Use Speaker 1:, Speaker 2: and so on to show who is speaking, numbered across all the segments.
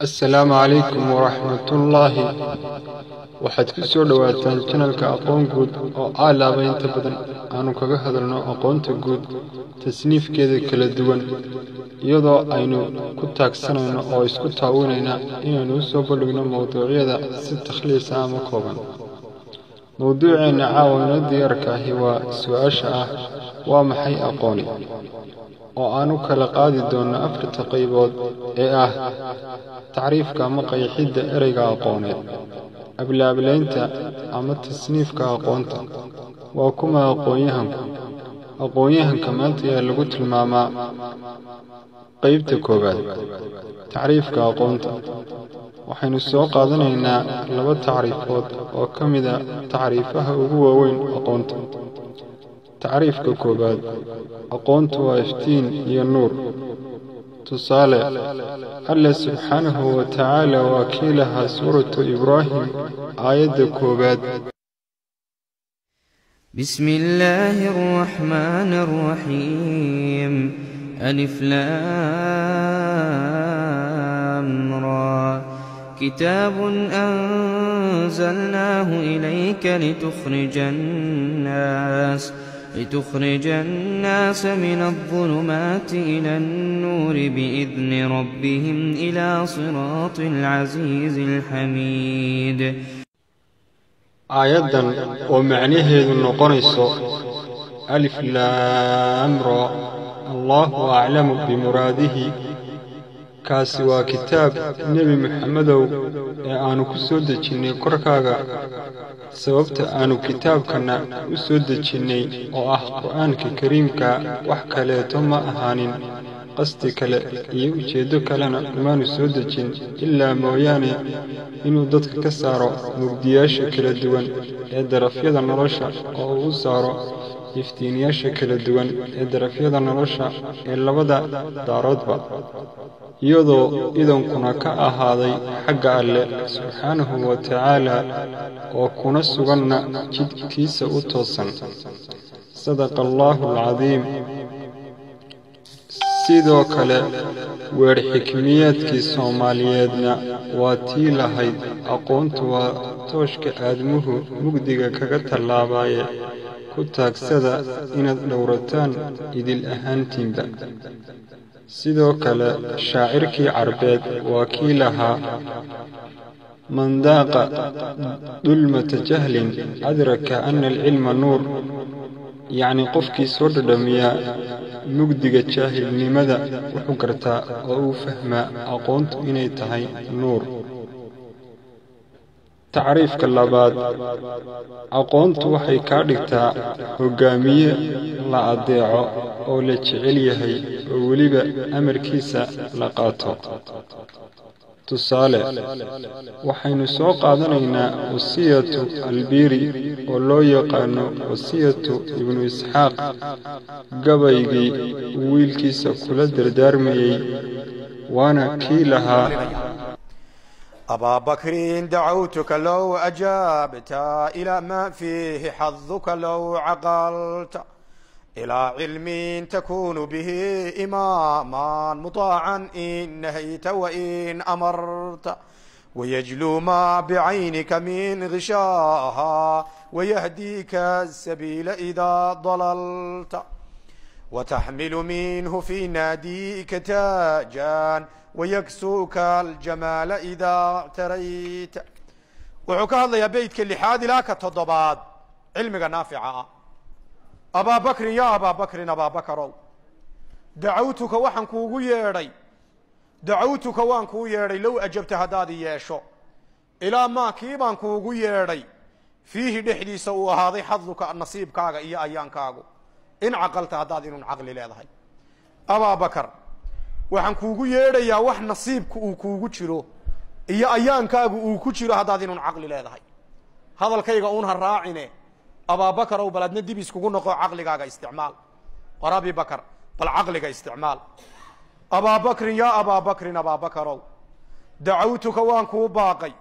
Speaker 1: السلام عليكم ورحمة الله. waxaad ku soo dhawaataan channelka aqoon guud oo aalaaba inta badan aanu kaga hadalno aqoonta guud tasniifkeeda kala duwan iyadoo aynu ku taagsanayno oo isku taawinayna inaynu soo bandhigno mowduucyada si takhliis ah ama kooban. mowduuceena caawina diyaarka ahi waa su'aasha ah waa maxay aqooni oo aanu kala qaadi doono afarta qaybood ee ah tacriifka ama qeexidda ereyga aqooneed, ablaablaynta ama tasniifka aqoonta. waa kuma aqoonyahanka maanta ayaa lagu tilmaamaa qaybta koowaad, tacriifka aqoonta. waxaynu soo qaadanaynaa laba tacriifood oo ka mid ah tacriifaha ugu waaweyn aqoonta. tacriifka koowaad, aqoontu waa iftiin iyo nuur. tusaale, alle subxaanahu wa tacaala waa kii lahaa suuratu ibraahim aayadda koowaad.
Speaker 2: بسم الله الرحمن الرحيم ألف لام را كتاب أنزلناه إليك لتخرج الناس من الظلمات إلى النور بإذن ربهم إلى صراط العزيز الحميد.
Speaker 1: آياداً ومعنيه النقريص ألف لام را الله أعلم بمراده. kaasi waa kitaab nebi maxamedow ee aanu ku soo dejinnay korkaaga. sababta aanu kitaabkanna u soo dejinnay oo ah qur'aanka kariimka wax kaleeto ma ahaanin, qasdi kale iyo ujeeddo kalena umaanu soo dejin ilaa mooyaane inuu dadka ka saaro mugdiyaasha kala duwan ee darafyada nolosha oo uu u saaro iftiiniyaasha kala duwan ee darafyada nolosha ee labada daaroodba, iyadoo idankuna ka ahaaday xagga alle subxaanahu wa tacaala oo kuna suganna jidkiisa u toosan. sadaqa allaahu alcadiim. sidoo kale weer xikmiyaadkii soomaaliyeedna waa tii lahayd aqoontu waa tooshka aadmuhu mugdiga kaga tallaabaye ku taagsada inaad dhowrataan idil ahaantiinba. sidoo kale shaacirkii carbeed waa kii lahaa man daaqa dulmata jahlin adraka ana alcilma nuur. yacni qofkii soo dhadhamiya mugdiga jaahilnimada wuxuu gartaa oo uu fahmaa aqoontu inay tahay nuur. tacriifka labaad, aqoontu waxay kaa dhigtaa hoggaamiye la adeeco oo la jecel yahay oo weliba amarkiisa la qaato. tusaale, waxaynu soo qaadanaynaa wasiyatu albiiri oo loo yaqaano wasiyatu ibnu isxaaq, gabaygii uu wiilkiisa kula dardaarmayey, waana kii lahaa
Speaker 3: أبا بكر دعوتك لو أجابت إلى ما فيه حظك لو عقلت إلى علم تكون به إماما مطاعا إن نهيت وإن أمرت ويجلو ما بعينك من غشاها ويهديك السبيل إذا ضللت وتحمل منه في ناديك تاجا ويكسوك الجمال إذا اعتريت. وحكى الله يا بيتك اللحاد لاك التضباد علمك نافعة. أبا بكر يا أبا بكر أبا بكر دعوتك وحن كوغو يري دعوتك وان كو يري لو أجبت هدادي يشو إلى ما كيبان كوغو يري فيه دحدي سوى هذا حظك النصيب كاغا إيا أيان كاغو إن عقلت هدادي من عقل لهذا. أبا بكر waxaan kuugu yeedhayaa wax nasiibku uu kuugu jiro iyo ayaankaagu uu ku jiro haddaad inun caqli leedahay. hadalkayga uun ha raacine abaabakar ow baladna dib iskugu noqo caqligaaga isticmaal. war abi bakar bal caqliga isticmaal. abaabakrin yaa abaabakrin abaabakarow dacawtuka waan kuu baaqay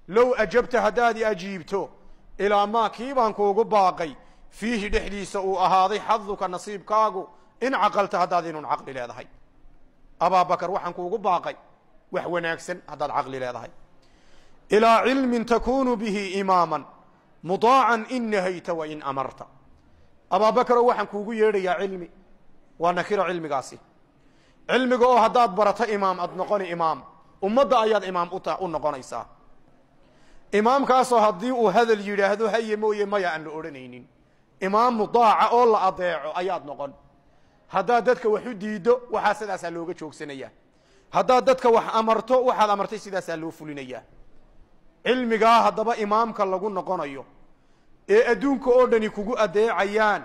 Speaker 3: low ajabta haddaad i ajiibto ilaa maa kii baan kuugu baaqay fiihi dhexdiisa uu ahaaday xaduka nasiibkaagu in caqalta haddaad inun caqli leedahay. أبا بكر وحن كوغو باقي وحوناكسن هذا العقل لهذا إلى علم تكون به إماما مطاعا إن نهيت وإن أمرت أبا بكر وحن كوغو يري يا علمي وانا كيرو علمي قاسي علمي قو هداد برتا إمام أدنقوني إمام ومدى أياد إمام أنقون إيسا إمام كاسو هديو هذا اليراهدو هاي موية مايا أن لأورنينين إمام مطاع أولا أضيعو أياد نقون هدادتك وحو ديدو وحاسد أسألوغا شوك سنية هدادتك وح أمرتو وحاد أمرتي سيدا أسألو فلينية علمي قا هدابا إمامك اللغون نقون أيو أدونك أوردني كوغو أضيعيان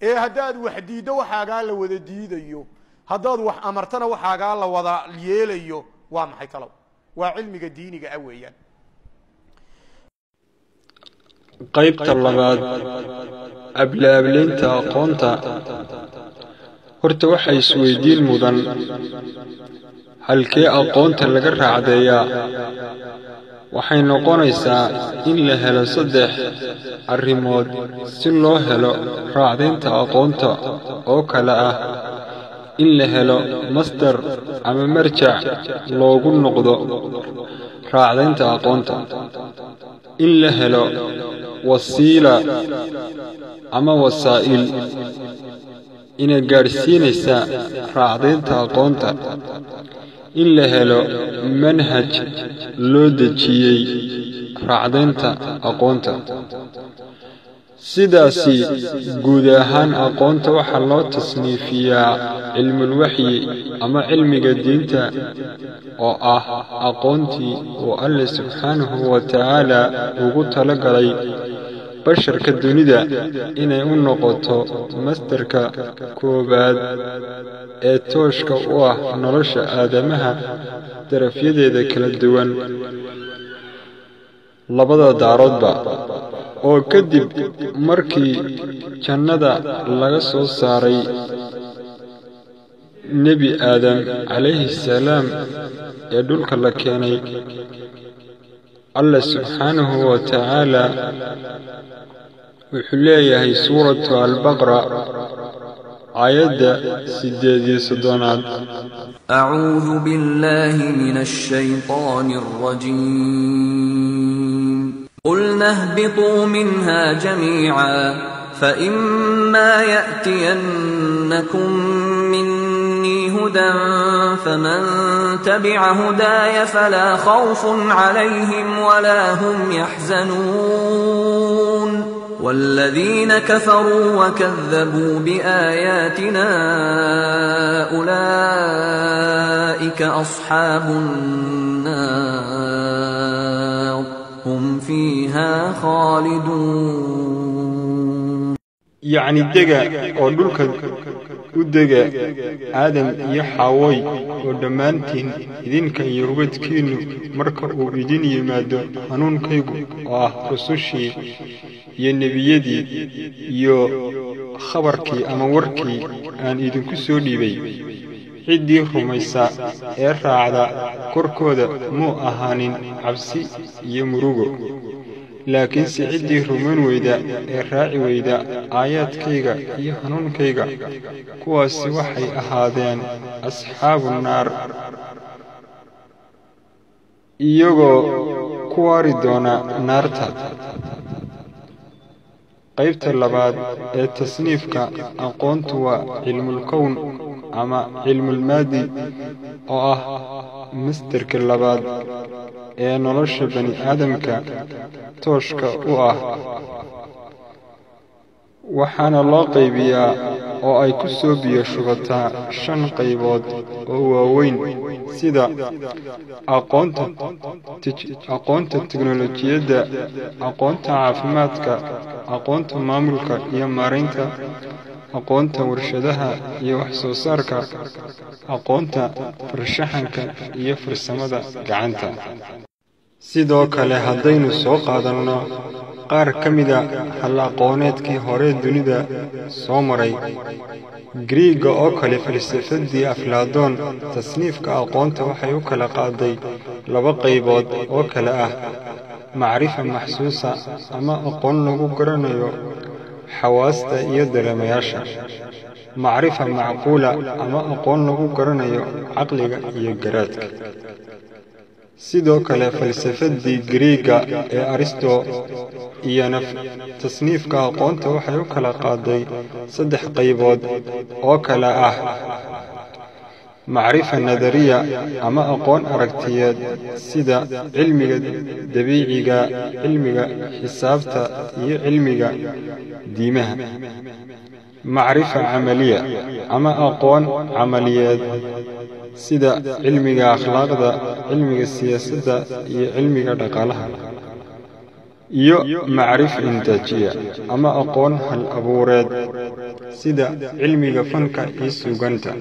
Speaker 3: هداد وحديدو وحاقال لوذا ديديو هداد وح أمرتنا وحاقال لوذا ليليو وامحي كلو وعلمك دينك أويان
Speaker 1: qaybta labaad ablaableynta aqoonta horta waxa isweydiin mudan halkee aqoonta laga raacdeeyaa waxay noqonaysaa in la helo 3 arrimood si loo helo raacdeynta aqoonta oo kala ah in la helo masdar ama marjac loogu noqdo raacdeynta aqoonta in la helo wasiila ama wasaa'il ina gaarsiinaysa raacdeynta aqoonta in la helo manhaj loo dejiyay raacdeynta aqoonta sidaasi guud ahaan aqoonta waxa loo tasniifiyaa cilmul wahyi ama cilmiga diinta oo ah aqoontii oo Alle subhanahu wa ta'ala ugu talagalay basharka dunida inay u noqoto masdarka koobaad ee tooshka u ah nolosha aadamaha darafyadeeda kala duwan labada daaroodba oo kadib markii jannada laga soo saaray nebi aadam calayhi salaam ee dhulka la keenay Allah subhanahu wa ta'ala wuxuu leeyahay suuratu al-baqara aayadda 8
Speaker 2: أعوذ بالله من الشيطان الرجيم قلنا اهبطوا منها جميعا فإما يأتينكم مني هدى فمن تبع هداي فلا خوف عليهم ولا هم يحزنون والذين كفروا وكذبوا بآياتنا أولئك أصحاب النار هم فيها خالدون
Speaker 1: يعني دقا ودلك ودقا آدم يحاوي ودمانتين إذن كان يربطكين مركب إذن يمادو هنون كيقو رسوشي يا نبيدي يا خبركي أما وركي أن إذن كسو ليبي عدي رميسا إرعادا كوركودا مو أهانين عبسي يمروغو لكن سعدي رمان ويدا الراعي ويدا آيات كيغا يهنون كيغا كواس وحي أهادين أصحاب النار إيوغو كواري دونا نارتا قيبت اللباد التصنيفك أقونت علم الكون أما علم المادي أو مسترك اللباد نولش بني آدمك توشك waxaana loo qaybiyaa oo ay ku soo biyo shubataa 5 qaybood oo waaweyn sida aqoonta tiknoolajiyadda aqoonta caafimaadka aqoonta maamulka iyo maareynta aqoonta warshadaha iyo wax soo saarka aqoonta farshaxanka iyo farsamada gacanta sidoo kale haddaynu soo qaadanno qaar ka mida hal aqooneedkii hore dunida soo maray Griiga oo kale falsafadii Aflaadoon tasniifka aqoonta waxay u kala qaaday 2 qaybood oo kala ah macrifa maxsuusa ama aqoon lagu garanayo xawaasta iyo dareemayaasha macrifa macquula ama aqoon lagu garanayo caqliga iyo garaadka sidoo kale falsafadii Greega ee Aristo iyana tasniifka aqoonta waxay u kala qaaday 3 qaybood oo kala ah macrifa nadariya ama aqoon aragtiyeed sida cilmiga dabiiciga, cilmiga xisaabta iyo cilmiga diimaha. macrifa camaliya ama aqoon camaliyeed sida cilmiga akhlaaqda, cilmiga siyaasadda iyo cilmiga dhaqaalaha. iyo macrifa intaajiya ama aqoon hal abuureed sida cilmiga fanka iyo suganta.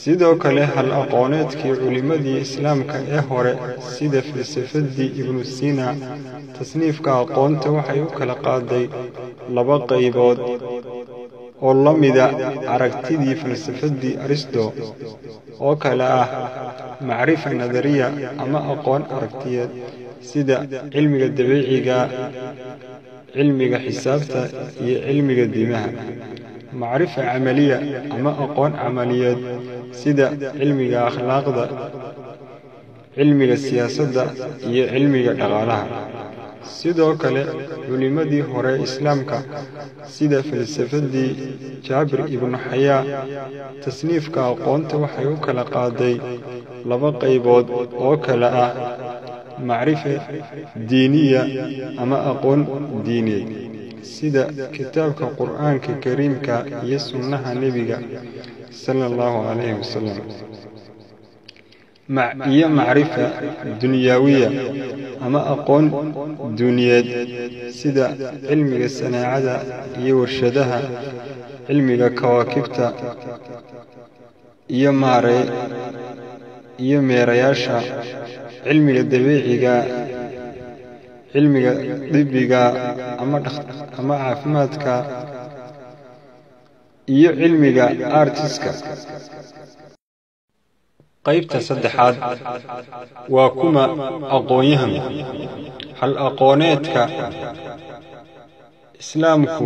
Speaker 1: sidoo kale hal aqooneedkii culimadii islaamka ee hore sida falsafadii Ibn Sina tasniifka aqoonta waxay u kala qaaday 2 qaybood oo la mida aragtidii falsafadii Aristo oo kala ah macrifa nadariya ama aqoon aragtiyeed sida cilmiga dabiiciga, cilmiga xisaabta iyo cilmiga diimaha. macrifa camaliya ama aqoon camaliyeed sida cilmiga akhlaaqda, cilmiga siyaasadda iyo cilmiga dhaqaalaha. sidoo kale culimadii hore islaamka sida falsafadii Jaabir ibn Xayaa tasniifka aqoonta waxay u kala qaaday 2 qaybood oo kala ah macrifa diiniya ama aqoon diineed sida kitaabka Qur'aanka Kariimka iyo sunnaha Nabiga sallallahu alayhi wasallam. iyo macrifa dunyawiya ama aqoon duniyeed sida cilmiga sanaacada iyo warshadaha, cilmiga kawaakibta iyo meerayaasha, cilmiga dabiiciga, cilmiga dibbiga ama caafimaadka iyo cilmiga artiska. qaybta 3aad waa kuma aqoonyahan. hal aqooneedka islaamku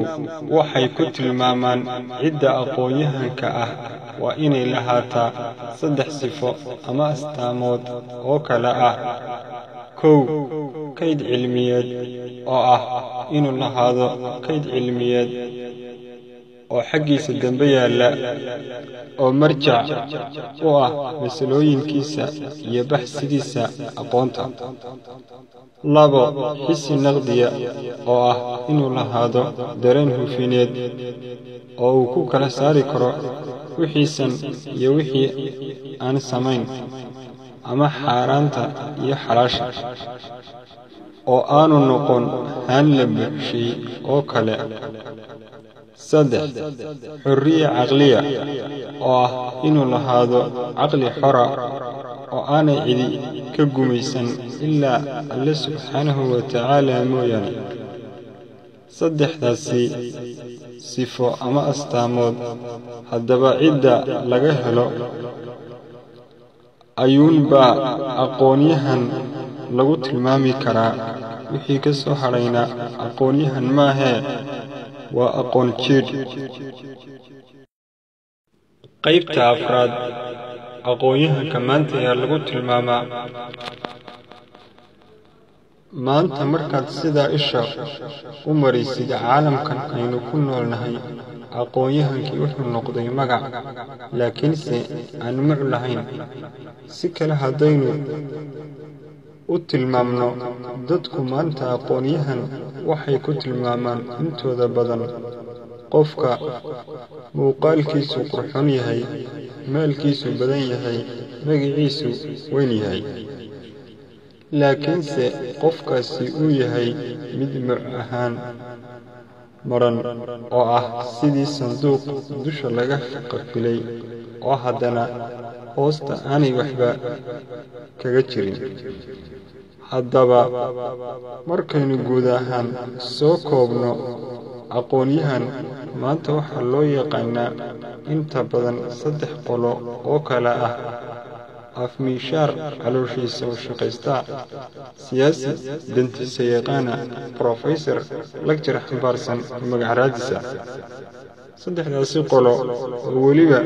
Speaker 1: waxay ku tilmaamaan cidda aqoonyahanka ah waa inay lahaataa 3 sifo ama astaamood oo kala ah: 1 kayd cilmiyeed oo ah inuu lahaado kayd cilmiyeed oo xaggiisa dambe yaalla oo marjac u ah masalooyinkiisa iyo baxsigiisa aqoonta. 2 xisi naqdiya oo ah inuu lahaado dareen hufineed oo uu ku kala saari karo wixiisan iyo wixii aan samayn, ama xaaraanta iyo xalaasha, oo aanu noqon haan la buuxshay oo kale. 3 xurriya caqliya oo ah inuu lahaado caqli xora oo aanay cidi ka gumaysan ilaa Alle subxaanahu wa tacaala mooyaane. 3daasi sifo ama astaamood haddaba cidda laga helo ayuunbaa aqoonyahan lagu tilmaami karaa. wixii ka soo hadhayna aqoonyahan maahee waa aqoon jiidh. qaybta 4aad aqoonyahanka maanta ayaa lagu tilmaamaa. maanta markaad sidaa isha u marisid caalamkan aynu ku noolnahay, aqoonyahankii wuxuu noqday magac, laakiinse aan muc lahayn. si kale haddaynu u tilmaamno, dadku maanta aqoonyahan waxay ku tilmaamaan intooda badan qofka muuqaalkiisu qurxoon yahay, maalkiisu badan yahay, magaciisu weyn yahay, laakiinse qofkaasi uu yahay mid muc ahaan maran oo ah sidii sanduuq dusha laga qafilay oo haddana hoosta aanay waxba kaga jirin. haddaba markaynu guud ahaan soo koobno, aqoonyahan maanta waxaa loo yaqaanaa inta badan 3 qolo oo kala ah: afmiishaar calooshiisa u shaqaysta, siyaasi dantiisa yaqaana, professor lagjar xambaarsan magac raadisa. saddexdaasi qolo oo weliba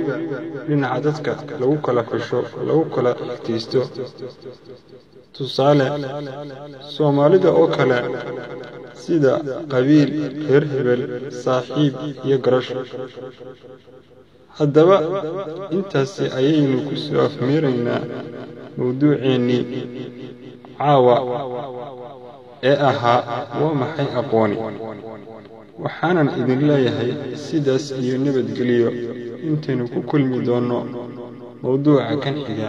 Speaker 1: dhinaca dadka lagu kala xusho lagu kala xigtaysto tusaale Soomaalida oo kale sida qabiil reer hebel saaxiib iyo garasho haddaba intaasi ayaynu ku soo afmeeraynaa mawduuceennii caawa ee ahaa waa maxay aqooni waxaanan idin leeyahay sidaas iyo nabadgelyo intaynu ku kulmi doonno mawduuca kan xiga